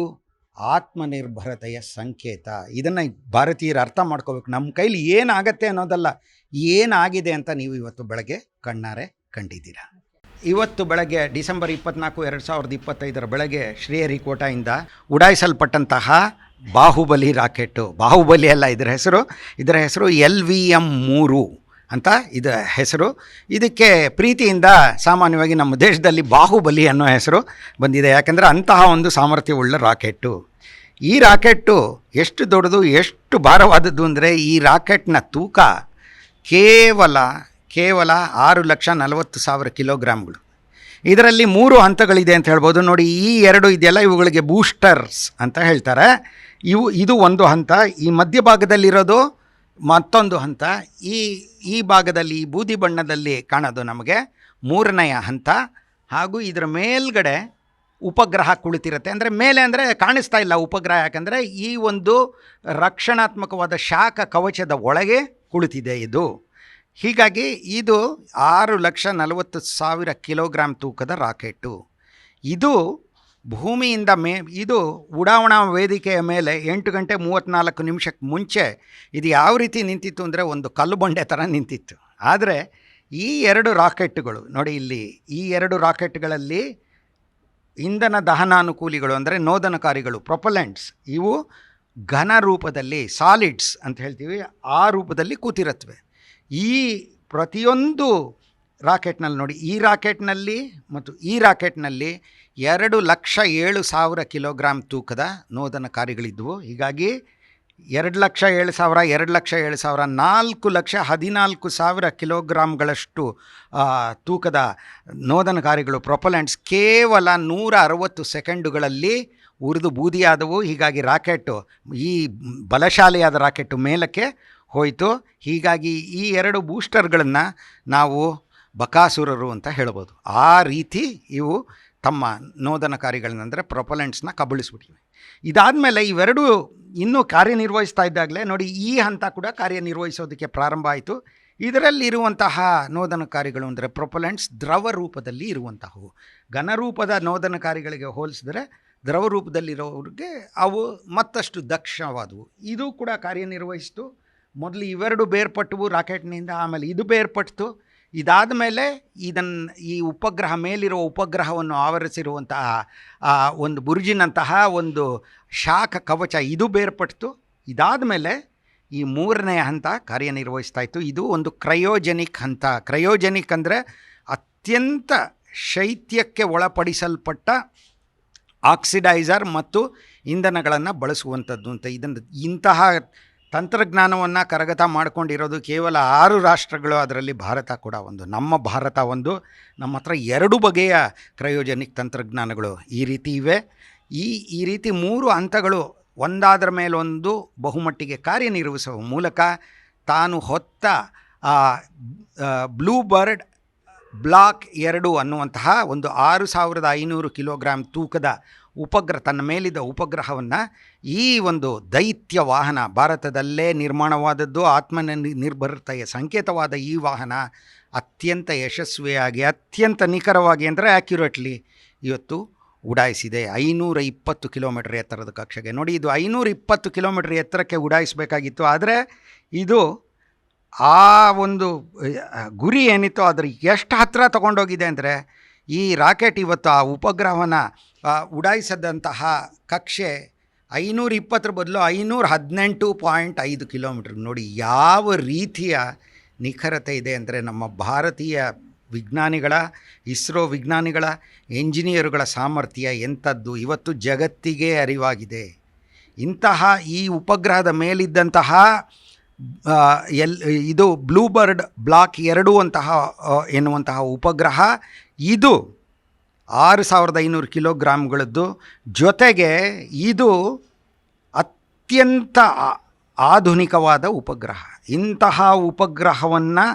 ಆತ್ಮನಿರ್ಭರತೆಯ ಸಂಕೇತ. ಇದನ್ನು ಭಾರತೀಯರು ಅರ್ಥ ಮಾಡ್ಕೋಬೇಕು. ನಮ್ಮ ಕೈಲಿ ಏನಾಗತ್ತೆ ಅನ್ನೋದಲ್ಲ, ಏನಾಗಿದೆ ಅಂತ ನೀವು ಇವತ್ತು ಬೆಳಗ್ಗೆ ಕಣ್ಣಾರೆ ಕಂಡಿದ್ದೀರಾ. ಇವತ್ತು ಬೆಳಗ್ಗೆ ಡಿಸೆಂಬರ್ 24, 2025 ಬೆಳಗ್ಗೆ ಶ್ರೀಹರಿಕೋಟಾಯಿಂದ ಉಡಾಯಿಸಲ್ಪಟ್ಟಂತಹ ಬಾಹುಬಲಿ ರಾಕೆಟ್ಟು, ಬಾಹುಬಲಿ ಅಲ್ಲ ಇದರ ಹೆಸರು LVM-3 ಅಂತ ಇದರ ಹೆಸರು. ಇದಕ್ಕೆ ಪ್ರೀತಿಯಿಂದ ಸಾಮಾನ್ಯವಾಗಿ ನಮ್ಮ ದೇಶದಲ್ಲಿ ಬಾಹುಬಲಿ ಅನ್ನೋ ಹೆಸರು ಬಂದಿದೆ. ಯಾಕಂದರೆ ಅಂತಹ ಒಂದು ಸಾಮರ್ಥ್ಯವುಳ್ಳ ರಾಕೆಟ್ಟು. ಈ ರಾಕೆಟ್ಟು ಎಷ್ಟು ದೊಡ್ಡದು, ಎಷ್ಟು ಭಾರವಾದದ್ದು ಅಂದರೆ ಈ ರಾಕೆಟ್ನ ತೂಕ ಕೇವಲ 6,40,000 ಕಿಲೋಗ್ರಾಮ್ಗಳು. ಇದರಲ್ಲಿ 3 ಹಂತಗಳಿದೆ ಅಂತ ಹೇಳ್ಬೋದು. ನೋಡಿ, ಈ 2 ಇದೆಯಲ್ಲ, ಇವುಗಳಿಗೆ ಬೂಸ್ಟರ್ಸ್ ಅಂತ ಹೇಳ್ತಾರೆ. ಇದು ಒಂದು ಹಂತ. ಈ ಮಧ್ಯಭಾಗದಲ್ಲಿರೋದು ಮತ್ತೊಂದು ಹಂತ. ಈ ಭಾಗದಲ್ಲಿ ಈ ಬೂದಿ ಬಣ್ಣದಲ್ಲಿ ಕಾಣೋದು ನಮಗೆ 3ನೆಯ ಹಂತ. ಹಾಗೂ ಇದರ ಮೇಲ್ಗಡೆ ಉಪಗ್ರಹ ಕುಳಿತಿರುತ್ತೆ. ಅಂದರೆ ಮೇಲೆ ಅಂದರೆ ಕಾಣಿಸ್ತಾ ಇಲ್ಲ ಉಪಗ್ರಹ, ಯಾಕಂದರೆ ಈ ಒಂದು ರಕ್ಷಣಾತ್ಮಕವಾದ ಶಾಖ ಕವಚದ ಒಳಗೆ ಕುಳಿತಿದೆ ಇದು. ಹೀಗಾಗಿ ಇದು 6,40,000 ಕಿಲೋಗ್ರಾಮ್ ತೂಕದ ರಾಕೆಟ್ಟು. ಇದು ಭೂಮಿಯಿಂದ ಇದು ಉಡಾವಣಾ ವೇದಿಕೆಯ ಮೇಲೆ 8 ಗಂಟೆ 34 ನಿಮಿಷಕ್ಕೆ ಮುಂಚೆ ಇದು ಯಾವ ರೀತಿ ನಿಂತಿತ್ತು ಅಂದರೆ ಒಂದು ಕಲ್ಲು ಬಂಡೆ ಥರ ನಿಂತಿತ್ತು. ಆದರೆ ಈ 2 ರಾಕೆಟ್ಗಳು ನೋಡಿ, ಇಲ್ಲಿ ಈ 2 ರಾಕೆಟ್ಗಳಲ್ಲಿ ಇಂಧನ ದಹನಾನುಕೂಲಿಗಳು ಅಂದರೆ ನೋದನಕಾರಿಗಳು, ಪ್ರೊಪಲೆಂಟ್ಸ್, ಇವು ಘನ ರೂಪದಲ್ಲಿ, ಸಾಲಿಡ್ಸ್ ಅಂತ ಹೇಳ್ತೀವಿ, ಆ ರೂಪದಲ್ಲಿ ಕೂತಿರುತ್ತವೆ. ಈ ಪ್ರತಿಯೊಂದು ರಾಕೆಟ್ನಲ್ಲಿ ನೋಡಿ, ಈ ರಾಕೆಟ್ನಲ್ಲಿ ಮತ್ತು ಈ ರಾಕೆಟ್ನಲ್ಲಿ 2,07,000 ಕಿಲೋಗ್ರಾಮ್ ತೂಕದ ನೋದನಕಾರಿಗಳಿದ್ದವು. ಹೀಗಾಗಿ 2,07,000, 2,07,000, 4,14,000 ಕಿಲೋಗ್ರಾಮ್ಗಳಷ್ಟು ತೂಕದ ನೋದನಕಾರಿಗಳು, ಪ್ರೊಪಲೆಂಟ್ಸ್ ಕೇವಲ 160 ಸೆಕೆಂಡುಗಳಲ್ಲಿ ಉರಿದು ಬೂದಿಯಾದವು. ಹೀಗಾಗಿ ರಾಕೆಟ್ಟು, ಈ ಬಲಶಾಲಿಯಾದ ರಾಕೆಟ್ಟು ಮೇಲಕ್ಕೆ ಹೋಯಿತು. ಹೀಗಾಗಿ ಈ 2 ಬೂಸ್ಟರ್ಗಳನ್ನು ನಾವು ಬಕಾಸುರರು ಅಂತ ಹೇಳ್ಬೋದು. ಆ ರೀತಿ ಇವು ತಮ್ಮ ನೋದನಕಾರಿಗಳನ್ನಂದರೆ ಪ್ರೊಪಲೆಂಟ್ಸ್ನ ಕಬಳಿಸ್ಬಿಟ್ಟಿವೆ. ಇದಾದಮೇಲೆ ಇವೆರಡೂ ಇನ್ನೂ ಕಾರ್ಯನಿರ್ವಹಿಸ್ತಾ ಇದ್ದಾಗಲೇ ನೋಡಿ ಈ ಹಂತ ಕೂಡ ಕಾರ್ಯನಿರ್ವಹಿಸೋದಕ್ಕೆ ಪ್ರಾರಂಭ ಆಯಿತು. ಇದರಲ್ಲಿರುವಂತಹ ನೋದನಕಾರಿಗಳು ಅಂದರೆ ಪ್ರೊಪಲೆಂಟ್ಸ್ ದ್ರವ ರೂಪದಲ್ಲಿ ಇರುವಂತಹವು. ಘನರೂಪದ ನೋದನಕಾರಿಗಳಿಗೆ ಹೋಲಿಸಿದರೆ ದ್ರವ ರೂಪದಲ್ಲಿರೋರಿಗೆ ಅವು ಮತ್ತಷ್ಟು ದಕ್ಷವಾದವು. ಇದು ಕೂಡ ಕಾರ್ಯನಿರ್ವಹಿಸಿತು. ಮೊದಲು ಇವೆರಡು ಬೇರ್ಪಟ್ಟವು ರಾಕೆಟ್ನಿಂದ, ಆಮೇಲೆ ಇದು ಬೇರ್ಪಟ್ಟು, ಇದಾದ ಮೇಲೆ ಈ ಉಪಗ್ರಹ ಮೇಲಿರುವ ಉಪಗ್ರಹವನ್ನು ಆವರಿಸಿರುವಂತಹ ಒಂದು ಬುರ್ಜಿನಂತಹ ಒಂದು ಶಾಖ ಕವಚ ಇದು ಬೇರ್ಪಟ್ಟು, ಇದಾದ ಮೇಲೆ ಈ 3ನೇ ಹಂತ ಕಾರ್ಯನಿರ್ವಹಿಸ್ತಾ ಇತ್ತು. ಇದು ಒಂದು ಕ್ರಯೋಜೆನಿಕ್ ಹಂತ. ಕ್ರಯೋಜೆನಿಕ್ ಅಂದರೆ ಅತ್ಯಂತ ಶೈತ್ಯಕ್ಕೆ ಒಳಪಡಿಸಲ್ಪಟ್ಟ ಆಕ್ಸಿಡೈಸರ್ ಮತ್ತು ಇಂಧನಗಳನ್ನು ಬಳಸುವಂಥದ್ದು ಅಂತ. ಇಂತಹ ತಂತ್ರಜ್ಞಾನವನ್ನು ಕರಗತ ಮಾಡಿಕೊಂಡಿರೋದು ಕೇವಲ 6 ರಾಷ್ಟ್ರಗಳು, ಅದರಲ್ಲಿ ಭಾರತ ಕೂಡ ಒಂದು. ನಮ್ಮ ಭಾರತ ಒಂದು. ನಮ್ಮ ಹತ್ರ 2 ಬಗೆಯ ಕ್ರಯೋಜೆನಿಕ್ ತಂತ್ರಜ್ಞಾನಗಳು ಈ ರೀತಿ ಇವೆ. ಈ ರೀತಿ 3 ಹಂತಗಳು ಒಂದಾದರ ಮೇಲೊಂದು ಬಹುಮಟ್ಟಿಗೆ ಕಾರ್ಯನಿರ್ವಹಿಸುವ ಮೂಲಕ ತಾನು ಹೊತ್ತ ಬ್ಲೂ ಬರ್ಡ್ ಬ್ಲಾಕ್ 2 ಅನ್ನುವಂತಹ ಒಂದು 6500 ಕಿಲೋಗ್ರಾಮ್ ತೂಕದ ಉಪಗ್ರಹ, ತನ್ನ ಮೇಲಿದ್ದ ಉಪಗ್ರಹವನ್ನು ಈ ಒಂದು ದೈತ್ಯ ವಾಹನ, ಭಾರತದಲ್ಲೇ ನಿರ್ಮಾಣವಾದದ್ದು, ಆತ್ಮನಿರ್ಭರತೆಯ ಸಂಕೇತವಾದ ಈ ವಾಹನ ಅತ್ಯಂತ ಯಶಸ್ವಿಯಾಗಿ, ಅತ್ಯಂತ ನಿಖರವಾಗಿ ಅಂದರೆ ಆ್ಯಕ್ಯುರೇಟ್ಲಿ ಇವತ್ತು ಉಡಾಯಿಸಿದೆ 520 ಕಿಲೋಮೀಟರ್ ಎತ್ತರದ ಕಕ್ಷೆಗೆ. ನೋಡಿ, ಇದು 520 ಕಿಲೋಮೀಟರ್ ಎತ್ತರಕ್ಕೆ ಉಡಾಯಿಸಬೇಕಾಗಿತ್ತು. ಆದರೆ ಇದು ಆ ಒಂದು ಗುರಿ ಏನಿತ್ತು ಅದ್ರ ಎಷ್ಟು ಹತ್ತಿರ ತೊಗೊಂಡೋಗಿದೆ ಅಂದರೆ, ಈ ರಾಕೆಟ್ ಇವತ್ತು ಆ ಉಪಗ್ರಹವನ್ನು ಉಡಾಯಿಸಿದಂತಹ ಕಕ್ಷೆ 520 ಬದಲು 518.5 ಕಿಲೋಮೀಟರ್. ನೋಡಿ ಯಾವ ರೀತಿಯ ನಿಖರತೆ ಇದೆ ಅಂದರೆ, ನಮ್ಮ ಭಾರತೀಯ ವಿಜ್ಞಾನಿಗಳ, ಇಸ್ರೋ ವಿಜ್ಞಾನಿಗಳ, ಎಂಜಿನಿಯರುಗಳ ಸಾಮರ್ಥ್ಯ ಎಂಥದ್ದು ಇವತ್ತು ಜಗತ್ತಿಗೆ ಅರಿವಾಗಿದೆ. ಇಂತಹ ಈ ಉಪಗ್ರಹದ ಮೇಲಿದ್ದಂತಹ ಇದು ಬ್ಲೂ ಬರ್ಡ್ ಬ್ಲಾಕ್ 2 ಎನ್ನುವಂತಹ ಉಪಗ್ರಹ ಇದು 6500 ಕಿಲೋಗ್ರಾಮ್ಗಳದ್ದು. ಜೊತೆಗೆ ಇದು ಅತ್ಯಂತ ಆಧುನಿಕವಾದ ಉಪಗ್ರಹ. ಇಂತಹ ಉಪಗ್ರಹವನ್ನು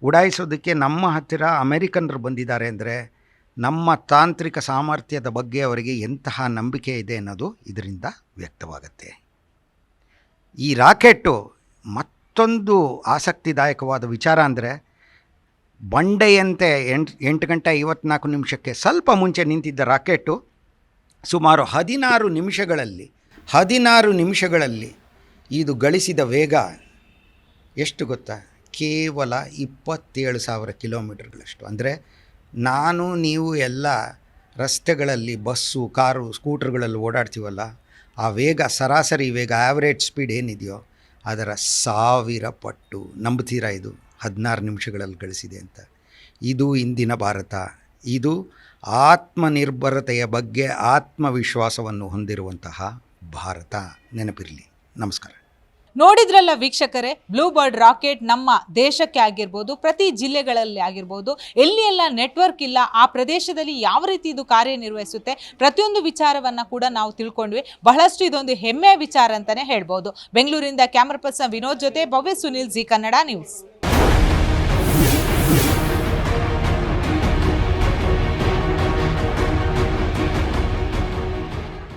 ಉಡಾಯಿಸೋದಕ್ಕೆ ನಮ್ಮ ಹತ್ತಿರ ಅಮೆರಿಕನ್ನರು ಬಂದಿದ್ದಾರೆ ಅಂದರೆ ನಮ್ಮ ತಾಂತ್ರಿಕ ಸಾಮರ್ಥ್ಯದ ಬಗ್ಗೆ ಅವರಿಗೆ ಎಂತಹ ನಂಬಿಕೆ ಇದೆ ಅನ್ನೋದು ಇದರಿಂದ ವ್ಯಕ್ತವಾಗುತ್ತೆ. ಈ ರಾಕೆಟ್ಟು ಮತ್ತೊಂದು ಆಸಕ್ತಿದಾಯಕವಾದ ವಿಚಾರ ಅಂದರೆ, ಬಂಡೆಯಂತೆ 8 ಗಂಟೆ 54 ನಿಮಿಷಕ್ಕೆ ಸ್ವಲ್ಪ ಮುಂಚೆ ನಿಂತಿದ್ದ ರಾಕೆಟ್ಟು ಸುಮಾರು 16 ನಿಮಿಷಗಳಲ್ಲಿ ಇದು ಗಳಿಸಿದ ವೇಗ ಎಷ್ಟು ಗೊತ್ತಾ? ಕೇವಲ 27,000 ಕಿಲೋಮೀಟರ್ಗಳಷ್ಟು. ಅಂದರೆ ನೀವು ಎಲ್ಲ ರಸ್ತೆಗಳಲ್ಲಿ ಬಸ್ಸು, ಕಾರು, ಸ್ಕೂಟರ್ಗಳಲ್ಲಿ ಓಡಾಡ್ತೀವಲ್ಲ, ಆ ವೇಗ, ಸರಾಸರಿ ವೇಗ, ಆ್ಯಾವ್ರೇಜ್ ಸ್ಪೀಡ್ ಏನಿದೆಯೋ ಅದರ 1000 ಪಟ್ಟು. ನಂಬ್ತೀರಾ? ಇದು 16 ನಿಮಿಷಗಳಲ್ಲಿ ಗಳಿಸಿದೆ ಅಂತ. ಇದು ಇಂದಿನ ಭಾರತ. ಇದು ಆತ್ಮನಿರ್ಭರತೆಯ ಬಗ್ಗೆ ಆತ್ಮವಿಶ್ವಾಸವನ್ನು ಹೊಂದಿರುವಂತಹ ಭಾರತ. ನೆನಪಿರಲಿ. ನಮಸ್ಕಾರ. ನೋಡಿದ್ರಲ್ಲ ವೀಕ್ಷಕರೇ, ಬ್ಲೂ ಬರ್ಡ್ ರಾಕೆಟ್ ನಮ್ಮ ದೇಶಕ್ಕೆ ಆಗಿರ್ಬೋದು, ಪ್ರತಿ ಜಿಲ್ಲೆಗಳಲ್ಲಿ ಆಗಿರ್ಬೋದು, ಎಲ್ಲಿ ಎಲ್ಲ ನೆಟ್ವರ್ಕ್ ಇಲ್ಲ ಆ ಪ್ರದೇಶದಲ್ಲಿ ಯಾವ ರೀತಿ ಇದು ಕಾರ್ಯನಿರ್ವಹಿಸುತ್ತೆ, ಪ್ರತಿಯೊಂದು ವಿಚಾರವನ್ನು ಕೂಡ ನಾವು ತಿಳ್ಕೊಂಡ್ವಿ. ಬಹಳಷ್ಟು ಇದೊಂದು ಹೆಮ್ಮೆಯ ವಿಚಾರ ಅಂತಲೇ ಹೇಳ್ಬೋದು. ಬೆಂಗಳೂರಿಂದ ಕ್ಯಾಮರಾ ಪರ್ಸನ್ ವಿನೋದ್ ಜೊತೆ ಭವ್ಯ ಸುನಿಲ್, ಜಿ ಕನ್ನಡ ನ್ಯೂಸ್.